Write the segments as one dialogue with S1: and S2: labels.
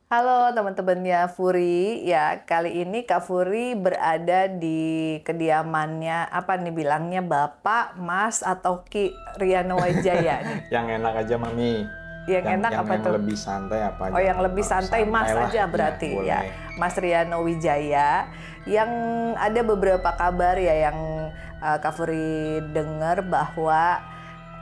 S1: Halo teman-temannya Furi, ya kali ini Kak Furi berada di kediamannya, apa nih bilangnya Bapak, Mas, atau Ki Riano Wijaya nih?
S2: Yang enak aja Mami.
S1: Yang enak apa
S2: yang
S1: tuh?
S2: lebih santai apa
S1: Oh
S2: aja?
S1: yang lebih santai Mas
S2: Santai lah,
S1: aja
S2: ya
S1: berarti ya,
S2: boleh.
S1: Mas Riano Wijaya. Yang ada beberapa kabar ya yang Kak Furi dengar bahwa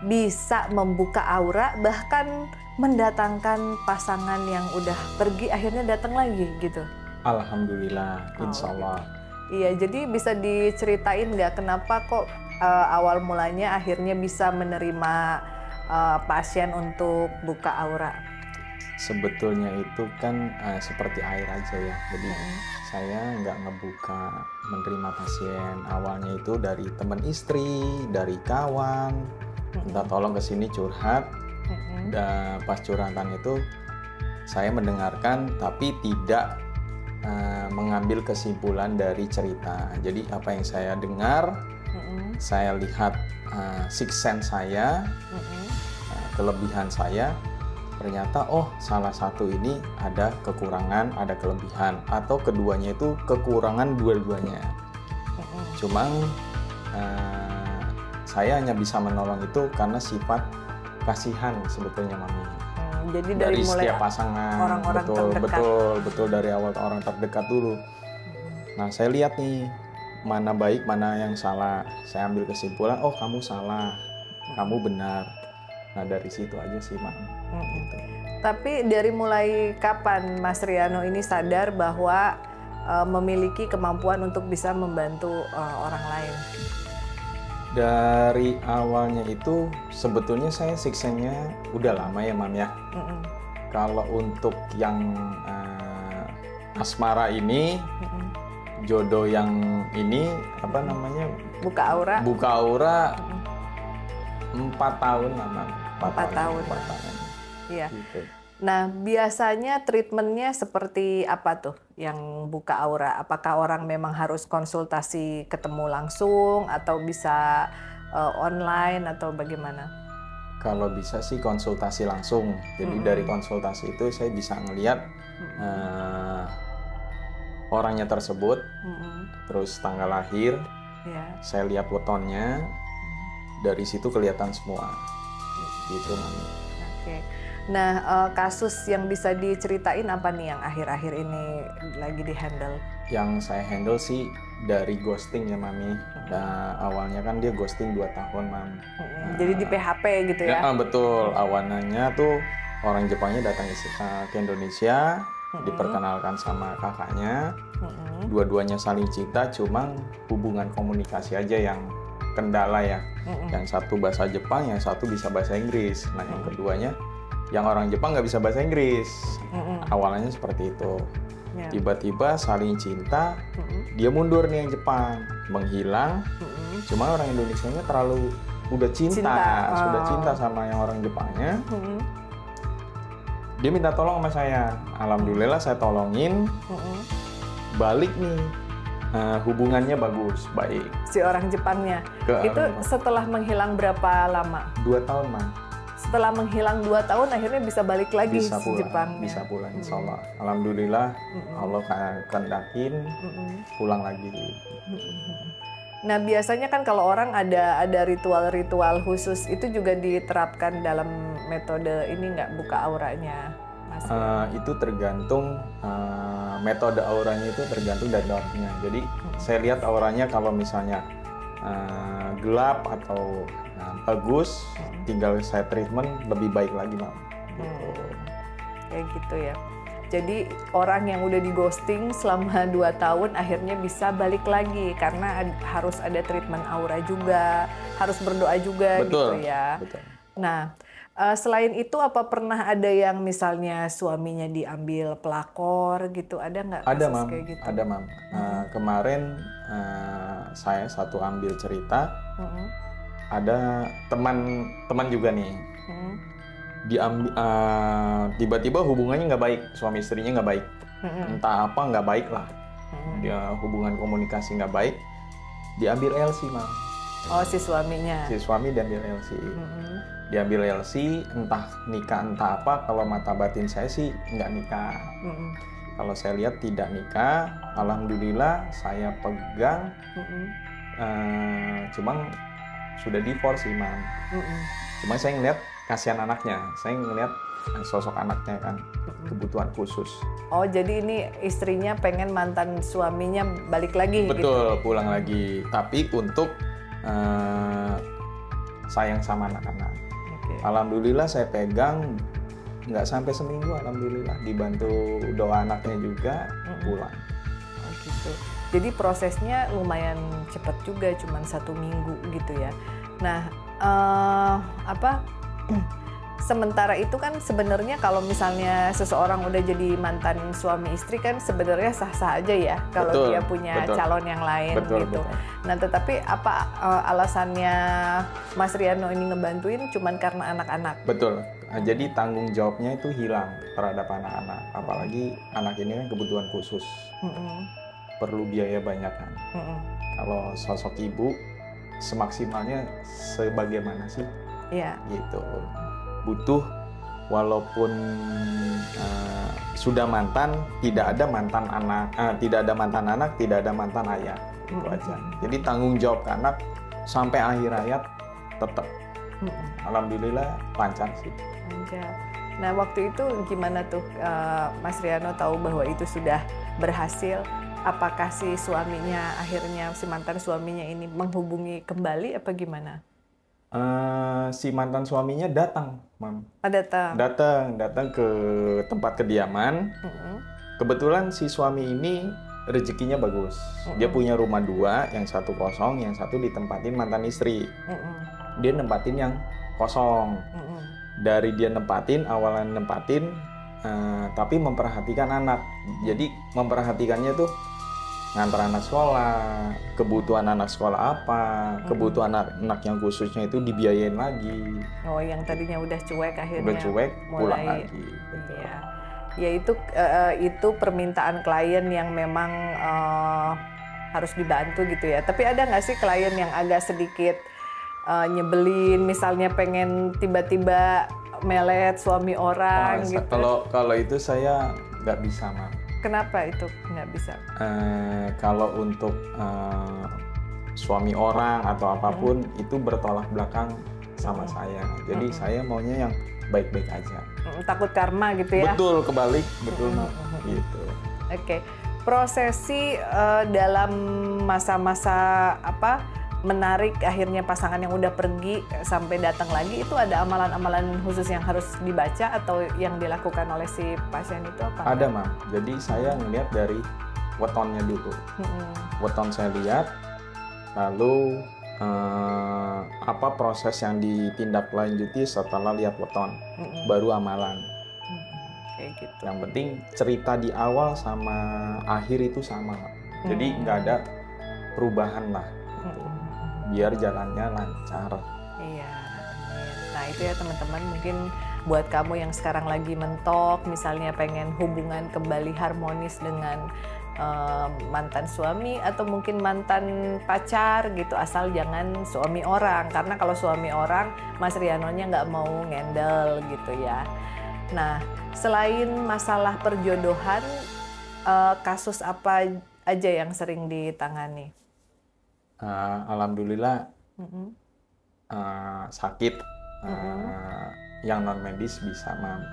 S1: bisa membuka aura bahkan mendatangkan pasangan yang udah pergi akhirnya datang lagi gitu.
S2: Alhamdulillah,
S1: Oh
S2: insya
S1: gitu.
S2: Allah.
S1: Iya, jadi bisa diceritain nggak kenapa kok awal mulanya akhirnya bisa menerima pasien untuk buka aura?
S2: Sebetulnya itu kan seperti air aja ya. Jadi
S1: Mm-mm.
S2: saya nggak ngebuka menerima pasien. Awalnya itu dari teman istri, dari kawan, minta tolong ke sini curhat.
S1: Mm-mm.
S2: Dan pas curhatan itu saya mendengarkan tapi tidak mengambil kesimpulan dari cerita. Jadi apa yang saya dengar,
S1: Mm-mm.
S2: saya lihat sixth sense saya,
S1: Mm-mm.
S2: kelebihan saya, ternyata oh salah satu ini ada kekurangan, ada kelebihan, atau keduanya itu kekurangan dua-duanya.
S1: Mm-mm.
S2: Cuman saya hanya bisa menolong itu karena sifat kasihan sebetulnya Mami.
S1: Jadi
S2: Dari
S1: mulai
S2: setiap pasangan,
S1: orang-orang terdekat.
S2: betul dari awal orang terdekat dulu. Nah saya lihat nih mana baik mana yang salah, saya ambil kesimpulan oh kamu salah, kamu benar. Nah dari situ aja sih Mak. Gitu.
S1: Tapi dari mulai kapan Mas Riano ini sadar bahwa memiliki kemampuan untuk bisa membantu orang lain?
S2: Dari awalnya itu sebetulnya saya siksanya udah lama ya Mam ya.
S1: Mm-mm.
S2: Kalau untuk yang asmara ini,
S1: Mm-mm.
S2: jodoh yang ini apa namanya?
S1: Buka aura?
S2: Buka aura 4 tahun lah Mam.
S1: 4 tahun.
S2: 4 tahun.
S1: Iya.
S2: Gitu.
S1: Nah, biasanya treatmentnya seperti apa tuh yang buka aura? Apakah orang memang harus konsultasi ketemu langsung atau bisa online atau bagaimana?
S2: Kalau bisa sih konsultasi langsung. Jadi dari konsultasi itu saya bisa ngelihat orangnya tersebut, terus tanggal lahir,
S1: Ya.
S2: saya lihat wetonnya, dari situ kelihatan semua. Gitu Mami.
S1: Oke. Nah, kasus yang bisa diceritain apa nih yang akhir-akhir ini lagi di-handle?
S2: Yang saya handle sih dari ghosting ya Mami. Nah, awalnya kan dia ghosting 2 tahun Mam.
S1: Jadi di PHP gitu ya?
S2: Betul. Awalnya tuh orang Jepangnya datang ke Indonesia, diperkenalkan sama kakaknya. Dua-duanya saling cinta, cuma hubungan komunikasi aja yang kendala ya. Yang satu bahasa Jepang, yang satu bisa bahasa Inggris. Nah, yang keduanya yang orang Jepang nggak bisa bahasa Inggris. Awalnya seperti itu.
S1: Ya.
S2: Tiba-tiba saling cinta, dia mundur nih yang Jepang, menghilang. Cuma orang Indonesianya terlalu udah cinta. Sudah cinta sama yang orang Jepangnya. Dia minta tolong sama saya. Alhamdulillah saya tolongin. Balik nih, hubungannya bagus, baik.
S1: Si orang Jepangnya. Itu setelah menghilang berapa lama?
S2: 2 tahun Mang.
S1: Setelah menghilang 2 tahun akhirnya bisa balik lagi
S2: Bisa
S1: si
S2: pulang,
S1: Jepangnya.
S2: bisa pulang insya Allah. Alhamdulillah, Allah kendakin pulang lagi.
S1: Nah biasanya kan kalau orang ada ritual-ritual khusus itu juga diterapkan dalam metode ini nggak, buka auranya, Mas?
S2: Itu tergantung metode auranya, itu tergantung dari orangnya. Jadi saya lihat auranya kalau misalnya gelap atau bagus, tinggal saya treatment lebih baik lagi Mam. Gitu.
S1: Kayak gitu ya. Jadi orang yang udah di ghosting selama 2 tahun akhirnya bisa balik lagi karena harus ada treatment aura juga, harus berdoa juga.
S2: Betul,
S1: gitu ya.
S2: betul.
S1: Nah, selain itu apa pernah ada yang misalnya suaminya diambil pelakor gitu? Ada nggak kasus
S2: Ada Mam,
S1: kayak gitu?
S2: ada Mam. Kemarin saya satu ambil cerita, ada teman juga nih. Tiba-tiba hubungannya nggak baik, suami istrinya nggak baik, entah apa nggak baik lah, dia hubungan komunikasi nggak baik, diambil LC Mam.
S1: Oh si suaminya.
S2: Si suami dan dia LC. diambil LC, entah nikah entah apa. Kalau mata batin saya sih nggak nikah. Kalau saya lihat tidak nikah, alhamdulillah saya pegang. Cuma sudah divorce sih, Mam. Cuma saya ngeliat kasihan anaknya, saya ngeliat sosok anaknya kan, kebutuhan khusus.
S1: Oh, jadi ini istrinya pengen mantan suaminya balik lagi.
S2: Betul,
S1: gitu?
S2: pulang lagi. Tapi untuk sayang sama anak-anak.
S1: Okay.
S2: Alhamdulillah saya pegang, nggak sampai seminggu, alhamdulillah dibantu doa anaknya juga pulang.
S1: Oh, gitu. Jadi prosesnya lumayan cepat juga, cuman 1 minggu gitu ya. Nah, sementara itu kan sebenarnya kalau misalnya seseorang udah jadi mantan suami istri kan sebenarnya sah-sah aja ya kalau dia punya calon yang lain gitu. Nah, tetapi apa alasannya Mas Riano ini ngebantuin cuman karena anak-anak?
S2: Betul. Nah, jadi tanggung jawabnya itu hilang terhadap anak-anak, apalagi anak ini kan kebutuhan khusus. Perlu biaya banyak kan. Kalau sosok ibu semaksimalnya sebagaimana sih?
S1: Iya.
S2: Gitu. Butuh, walaupun sudah mantan, tidak ada mantan anak, tidak ada mantan ayah, itu aja. Jadi tanggung jawab ke anak sampai akhir hayat tetap. Alhamdulillah lancar sih.
S1: Lancar. Nah, waktu itu gimana tuh Mas Riano tahu bahwa itu sudah berhasil? Apakah si suaminya akhirnya, si mantan suaminya ini menghubungi kembali apa gimana?
S2: Si mantan suaminya datang, Mam. Datang ke tempat kediaman. Kebetulan si suami ini rezekinya bagus. Dia punya rumah 2, yang satu kosong, yang satu ditempatin mantan istri. Dia nempatin yang kosong. Dari dia awalan nempatin, tapi memperhatikan anak. Jadi memperhatikannya tuh ngantar anak sekolah, kebutuhan anak sekolah apa, kebutuhan anak yang khususnya itu dibiayain lagi.
S1: Oh, yang tadinya udah cuek akhirnya
S2: udah cuek, pulang lagi.
S1: Iya. Ya itu permintaan klien yang memang harus dibantu gitu ya. Tapi ada nggak sih klien yang agak sedikit nyebelin, misalnya pengen tiba-tiba melet suami orang gitu?
S2: Kalau itu saya nggak bisa, Mam.
S1: Kenapa itu nggak bisa?
S2: Kalau untuk suami orang atau apapun itu bertolak belakang sama saya. Jadi saya maunya yang baik-baik aja.
S1: Takut karma gitu ya?
S2: Betul, kebalik, betul. Gitu.
S1: Oke. Prosesi dalam masa-masa menarik akhirnya pasangan yang udah pergi sampai datang lagi, itu ada amalan-amalan khusus yang harus dibaca atau yang dilakukan oleh si pasien itu apa?
S2: Ada, Mam. Jadi saya ngelihat dari wetonnya dulu. Weton saya lihat, lalu apa proses yang ditindaklanjuti setelah lihat weton, baru amalan.
S1: Kayak gitu.
S2: Yang penting cerita di awal sama akhir itu sama. Jadi nggak ada perubahan lah. Biar jalannya lancar.
S1: Iya. Nah, itu ya teman-teman, mungkin buat kamu yang sekarang lagi mentok, misalnya pengen hubungan kembali harmonis dengan mantan suami atau mungkin mantan pacar gitu, asal jangan suami orang, karena kalau suami orang Mas Rianonya nggak mau ngendel gitu ya. Nah, selain masalah perjodohan, kasus apa aja yang sering ditangani?
S2: Alhamdulillah sakit yang non medis bisa, Mam.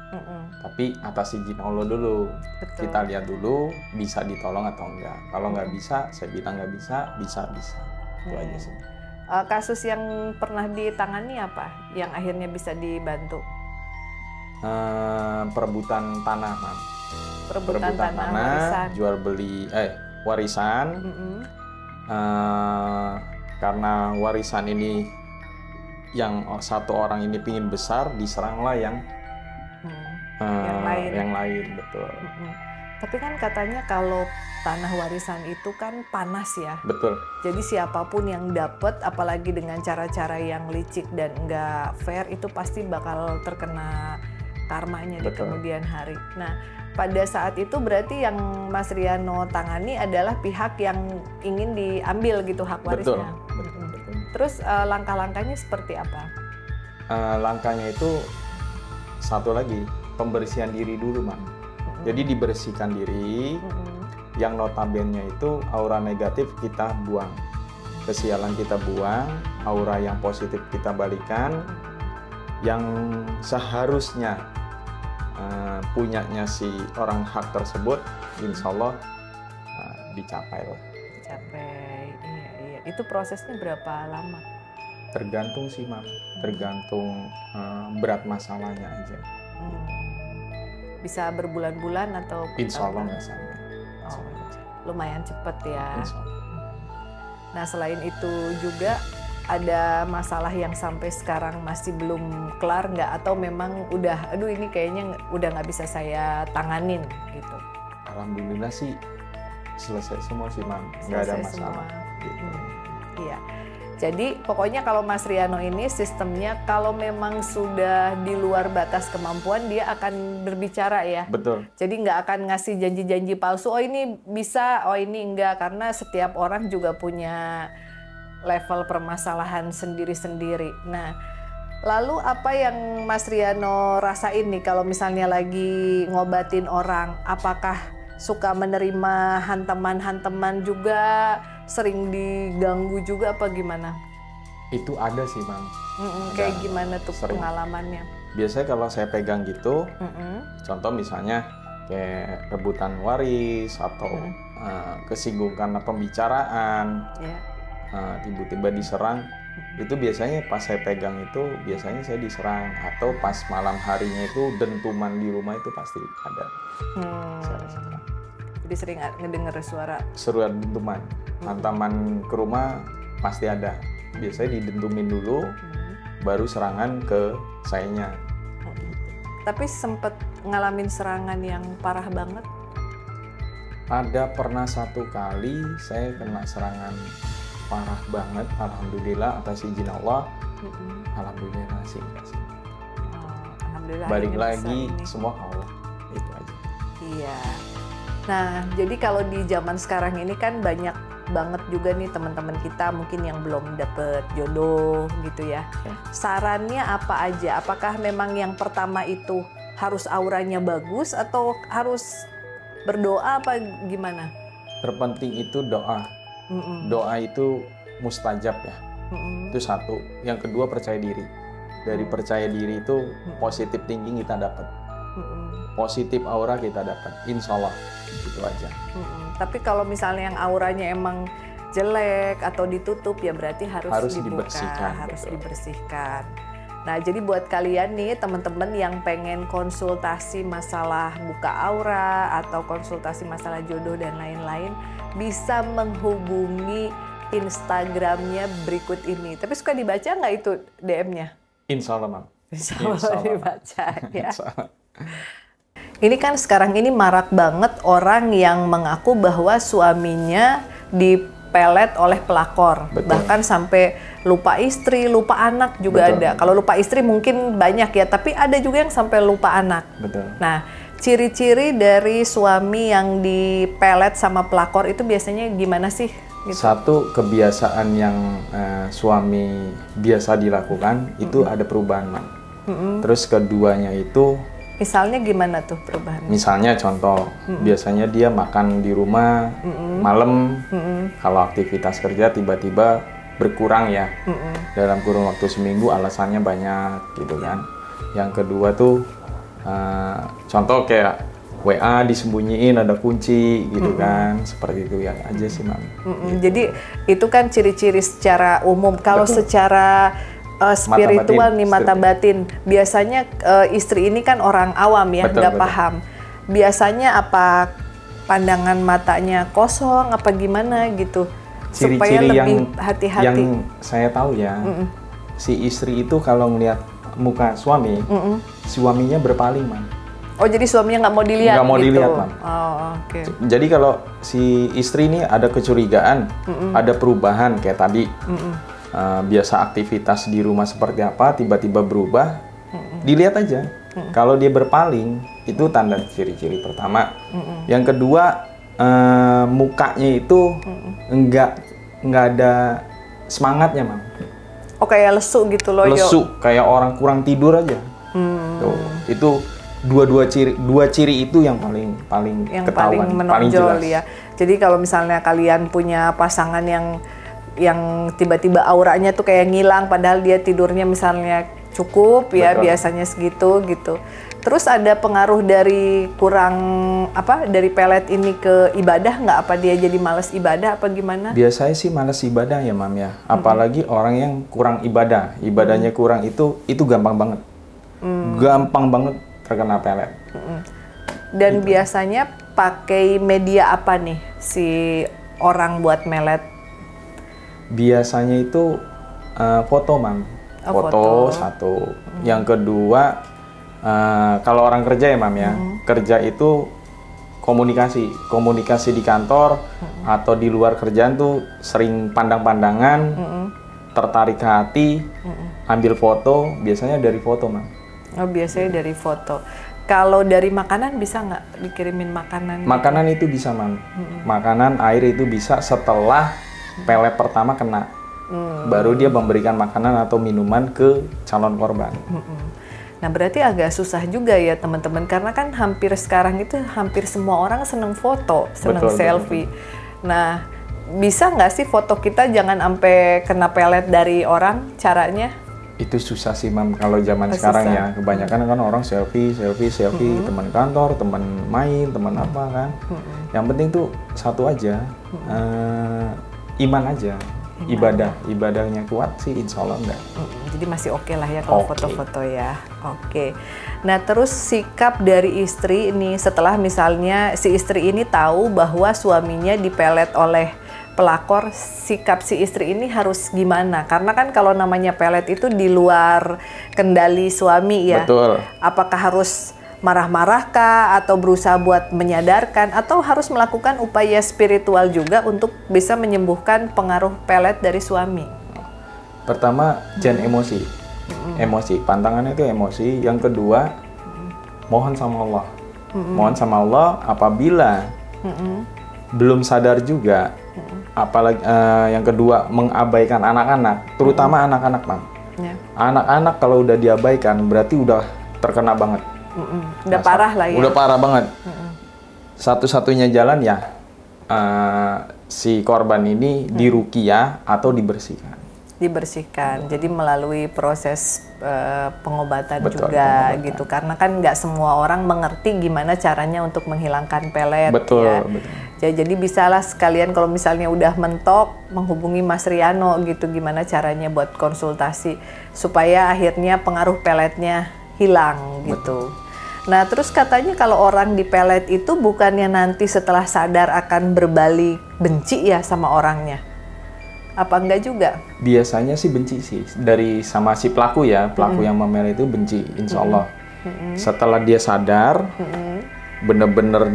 S2: Tapi atas izin Allah dulu.
S1: Betul.
S2: Kita lihat dulu bisa ditolong atau enggak. Kalau nggak bisa, saya bilang nggak bisa. Itu aja sih.
S1: Kasus yang pernah ditangani apa yang akhirnya bisa dibantu?
S2: Perebutan tanah, Mam.
S1: Perebutan tanah, warisan.
S2: Jual beli warisan. Karena warisan ini yang satu orang ini pingin besar, diseranglah yang lain, betul.
S1: Tapi kan katanya kalau tanah warisan itu kan panas ya.
S2: Betul.
S1: Jadi siapapun yang dapat, apalagi dengan cara-cara yang licik dan enggak fair, itu pasti bakal terkena karmanya. Betul. Di kemudian hari. Nah, pada saat itu berarti yang Mas Riano tangani adalah pihak yang ingin diambil gitu hak warisnya.
S2: Betul.
S1: Terus langkah-langkahnya seperti apa?
S2: langkahnya itu satu lagi, pembersihan diri dulu, Mam. Jadi dibersihkan diri, yang notabene itu aura negatif kita buang, kesialan kita buang, aura yang positif kita balikan, yang seharusnya punyanya si orang hak tersebut, insya Allah dicapai lah.
S1: Dicapai, iya. Itu prosesnya berapa lama?
S2: Tergantung sih, Mam. Tergantung berat masalahnya aja.
S1: Bisa berbulan-bulan atau?
S2: Insya Allah nggak sampai.
S1: Lumayan cepet ya.
S2: Insya Allah.
S1: Nah, selain itu juga ada masalah yang sampai sekarang masih belum kelar nggak? Atau memang udah, aduh ini kayaknya udah nggak bisa saya tanganin gitu?
S2: Alhamdulillah sih selesai semua sih, Mam. Nggak ada masalah. Gitu.
S1: Iya. Jadi pokoknya kalau Mas Riano ini sistemnya kalau memang sudah di luar batas kemampuan dia akan berbicara ya.
S2: Betul.
S1: Jadi nggak akan ngasih janji-janji palsu. Oh ini bisa, oh ini enggak, karena setiap orang juga punya level permasalahan sendiri-sendiri. Nah, lalu apa yang Mas Riano rasain nih kalau misalnya lagi ngobatin orang? Apakah suka menerima hantaman-hantaman juga, sering diganggu juga apa gimana?
S2: Itu ada sih, Mam.
S1: Kayak gimana tuh
S2: sering.
S1: pengalamannya?
S2: Biasanya kalau saya pegang gitu, contoh misalnya kayak rebutan waris atau kesinggung karena pembicaraan, tiba-tiba diserang, itu biasanya pas saya pegang itu biasanya saya diserang, atau pas malam harinya itu dentuman di rumah itu pasti ada. Saya rasakan.
S1: Jadi sering ngedenger suara
S2: dentuman, hantaman ke rumah pasti ada. Biasanya didentumin dulu, baru serangan ke sayanya.
S1: Tapi sempet ngalamin serangan yang parah banget?
S2: Ada pernah satu kali saya kena serangan parah banget, alhamdulillah atas izin Allah. Alhamdulillah sih, enggak sih.
S1: Alhamdulillah.
S2: Balik lagi semua Allah, itu aja.
S1: Iya. Nah, jadi kalau di zaman sekarang ini kan banyak banget juga nih teman-teman kita mungkin yang belum dapet jodoh gitu ya. Sarannya apa aja? Apakah memang yang pertama itu harus auranya bagus atau harus berdoa apa gimana?
S2: Terpenting itu doa. Doa itu mustajab ya. Itu satu. Yang kedua percaya diri. Dari percaya diri itu positif thinking kita dapat. Positif aura kita dapat. Insya Allah. Itu aja.
S1: Tapi kalau misalnya yang auranya emang jelek atau ditutup ya berarti harus dibuka, harus dibersihkan. Nah, jadi buat kalian nih teman-teman yang pengen konsultasi masalah buka aura atau konsultasi masalah jodoh dan lain-lain, bisa menghubungi Instagramnya berikut ini. Tapi suka dibaca nggak itu DM-nya?
S2: Insya Allah, Mam.
S1: Insya Allah dibaca ya. Ini kan sekarang ini marak banget orang yang mengaku bahwa suaminya dipelet oleh pelakor. Betul. Bahkan sampai lupa istri, lupa anak juga ada. Kalau lupa istri mungkin banyak ya, tapi ada juga yang sampai lupa anak.
S2: Betul.
S1: Nah, ciri-ciri dari suami yang dipelet sama pelakor itu biasanya gimana sih? Gitu.
S2: Satu, kebiasaan yang suami biasa dilakukan itu ada perubahan, Mam. Terus keduanya itu
S1: misalnya gimana tuh perubahannya?
S2: Misalnya contoh, biasanya dia makan di rumah malam, kalau aktivitas kerja tiba-tiba berkurang ya, dalam kurun waktu seminggu alasannya banyak gitu kan. Yang kedua tuh, contoh kayak WA disembunyiin ada kunci gitu kan, seperti itu ya aja sih, Mam. Gitu.
S1: Jadi itu kan ciri-ciri secara umum. Kalau secara spiritual nih, mata batin. Biasanya istri ini kan orang awam ya, nggak paham. Biasanya apa pandangan matanya kosong, apa gimana gitu? Supaya lebih hati-hati.
S2: Yang saya tahu ya, si istri itu kalau ngelihat muka suami, suaminya berpaling, Man.
S1: Oh, jadi suaminya nggak mau dilihat?
S2: Nggak mau
S1: gitu.
S2: dilihat, Man.
S1: Oh, oke.
S2: Jadi kalau si istri ini ada kecurigaan, ada perubahan kayak tadi. Biasa aktivitas di rumah seperti apa, tiba-tiba berubah, dilihat aja. Kalau dia berpaling, itu tanda ciri-ciri pertama. Yang kedua, mukanya itu nggak ada semangatnya, Mam.
S1: Oh kayak lesu gitu loh.
S2: Lesu, kayak orang kurang tidur aja. Tuh, itu dua ciri itu yang paling
S1: yang
S2: ketahuan,
S1: paling
S2: paling
S1: menonjol
S2: jelas.
S1: ya. Jadi kalau misalnya kalian punya pasangan yang tiba-tiba auranya tuh kayak ngilang padahal dia tidurnya misalnya cukup ya,
S2: Betul.
S1: biasanya segitu gitu. Terus ada pengaruh dari dari pelet ini ke ibadah nggak? Apa dia jadi males ibadah apa gimana?
S2: Biasanya sih malas ibadah ya Mam ya. Apalagi orang yang kurang ibadah, ibadahnya kurang itu gampang banget. Gampang banget terkena pelet.
S1: Dan biasanya pakai media apa nih si orang buat melet?
S2: Biasanya itu foto Mam. Foto satu. Yang kedua kalau orang kerja ya Mam ya, kerja itu komunikasi di kantor atau di luar kerjaan tuh sering pandang-pandangan, tertarik ke hati, ambil foto, biasanya dari foto Mam.
S1: Oh biasanya dari foto. Kalau dari makanan bisa nggak dikirimin makanan?
S2: Makanan itu bisa Mam, makanan, air itu bisa setelah pelet pertama kena, baru dia memberikan makanan atau minuman ke calon korban.
S1: Nah berarti agak susah juga ya teman-teman, karena kan hampir sekarang itu hampir semua orang seneng foto, seneng selfie. Nah bisa nggak sih foto kita jangan sampai kena pelet dari orang? Caranya?
S2: Itu susah sih Mam kalau zaman sekarang ya. Kebanyakan kan orang selfie, teman kantor, teman main, teman apa kan. Yang penting tuh satu aja, iman aja. Ibadahnya kuat sih insya Allah enggak.
S1: Jadi masih oke lah ya kalau foto-foto ya. Oke. Nah terus sikap dari istri ini setelah misalnya si istri ini tahu bahwa suaminya dipelet oleh pelakor, sikap si istri ini harus gimana? Karena kan kalau namanya pelet itu di luar kendali suami ya.
S2: Betul.
S1: Apakah harus marah-marah kah atau berusaha buat menyadarkan atau harus melakukan upaya spiritual juga untuk bisa menyembuhkan pengaruh pelet dari suami?
S2: Pertama, jangan emosi. Emosi, pantangannya itu emosi. Yang kedua, mohon sama Allah. Mohon sama Allah apabila belum sadar juga. Apalagi yang kedua, mengabaikan anak-anak, terutama anak-anak, Mam.
S1: Ya.
S2: Anak-anak kalau udah diabaikan berarti udah terkena banget.
S1: Udah parah lah ya.
S2: Udah parah banget. Satu-satunya jalan ya si korban ini diruqyah atau dibersihkan.
S1: Dibersihkan. Jadi melalui proses pengobatan
S2: Betul,
S1: juga
S2: pengobatan.
S1: gitu. Karena kan nggak semua orang mengerti gimana caranya untuk menghilangkan pelet.
S2: Betul,
S1: ya.
S2: betul.
S1: Jadi bisalah sekalian kalau misalnya udah mentok menghubungi Mas Riano gitu gimana caranya buat konsultasi supaya akhirnya pengaruh peletnya hilang gitu. Nah terus katanya kalau orang dipelet itu bukannya nanti setelah sadar akan berbalik benci ya sama orangnya? Apa enggak juga?
S2: Biasanya sih benci sih dari sama si pelaku ya, pelaku yang memelet itu benci, insya Allah. Setelah dia sadar, bener-bener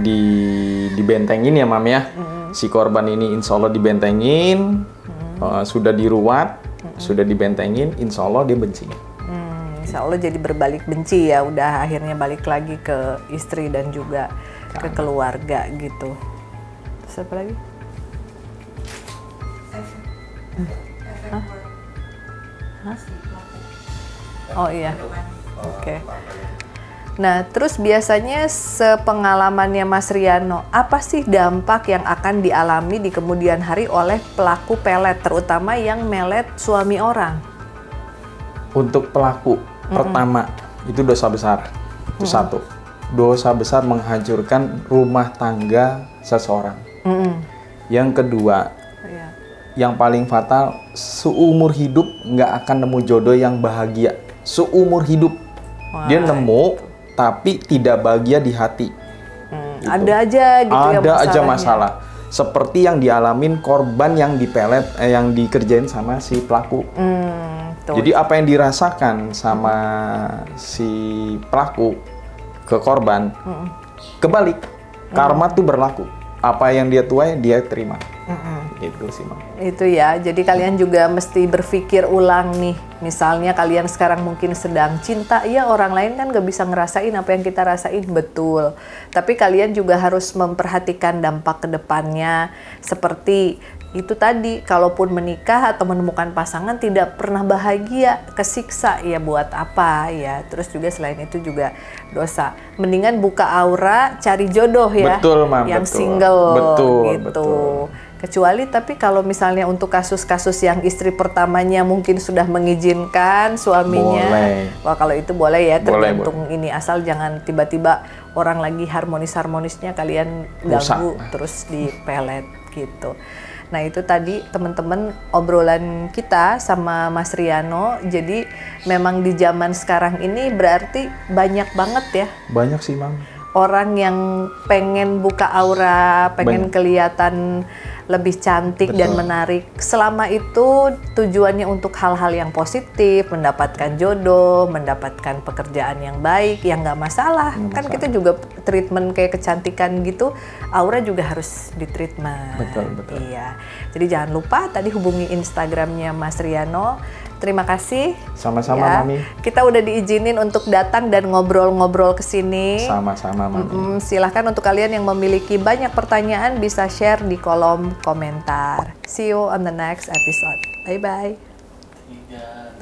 S2: dibentengin ya Mam ya, si korban ini insya Allah dibentengin, sudah diruat, sudah dibentengin, insya Allah dia benci.
S1: Insya Allah jadi berbalik benci ya, udah akhirnya balik lagi ke istri dan juga ke keluarga gitu. Terus apa lagi? Oh iya, oke. Nah terus biasanya sepengalamannya Mas Riano, apa sih dampak yang akan dialami di kemudian hari oleh pelaku pelet, terutama yang melet suami orang?
S2: Untuk pelaku, pertama itu dosa besar, itu satu. Dosa besar menghancurkan rumah tangga seseorang. Yang kedua, yang paling fatal, seumur hidup nggak akan nemu jodoh yang bahagia. Seumur hidup. Dia nemu, tapi tidak bahagia di hati.
S1: Gitu. Ada aja gitu ya
S2: Ada aja masalah. Seperti yang dialamin korban yang dipelet, yang dikerjain sama si pelaku. Jadi apa yang dirasakan sama si pelaku ke korban, kebalik. Karma tuh berlaku. Apa yang dia tuai, dia terima. Itu sih, Mam.
S1: Itu ya, jadi kalian juga mesti berpikir ulang nih. Misalnya kalian sekarang mungkin sedang cinta, ya orang lain kan gak bisa ngerasain apa yang kita rasain, betul. Tapi kalian juga harus memperhatikan dampak ke depannya. Seperti itu tadi, kalaupun menikah atau menemukan pasangan tidak pernah bahagia, kesiksa, ya buat apa ya. Terus juga selain itu juga dosa. Mendingan buka aura, cari jodoh ya.
S2: Betul, Mam,
S1: yang
S2: betul.
S1: single
S2: Betul,
S1: gitu.
S2: betul.
S1: Kecuali tapi kalau misalnya untuk kasus-kasus yang istri pertamanya mungkin sudah mengizinkan suaminya,
S2: Boleh.
S1: wah kalau itu boleh ya,
S2: Boleh,
S1: tergantung ini, asal jangan tiba-tiba orang lagi harmonis-harmonisnya kalian ganggu
S2: Rusak.
S1: terus dipelet gitu. Nah itu tadi teman-teman obrolan kita sama Mas Riano. Jadi memang di zaman sekarang ini berarti banyak banget ya
S2: Banyak sih, Mam.
S1: orang yang pengen buka aura, pengen kelihatan lebih cantik dan
S2: Betul.
S1: menarik. Selama itu tujuannya untuk hal-hal yang positif, mendapatkan jodoh, mendapatkan pekerjaan yang baik, yang nggak masalah. Kan kita juga treatment kayak kecantikan gitu, aura juga harus ditreatment.
S2: Betul, betul.
S1: Iya. Jadi jangan lupa tadi hubungi Instagramnya Mas Riano. Terima kasih.
S2: Sama-sama,
S1: Ya,
S2: Mami.
S1: kita udah diizinin untuk datang dan ngobrol-ngobrol ke sini.
S2: Sama-sama, Mami.
S1: Silahkan untuk kalian yang memiliki banyak pertanyaan bisa share di kolom komentar. See you on the next episode. Bye-bye.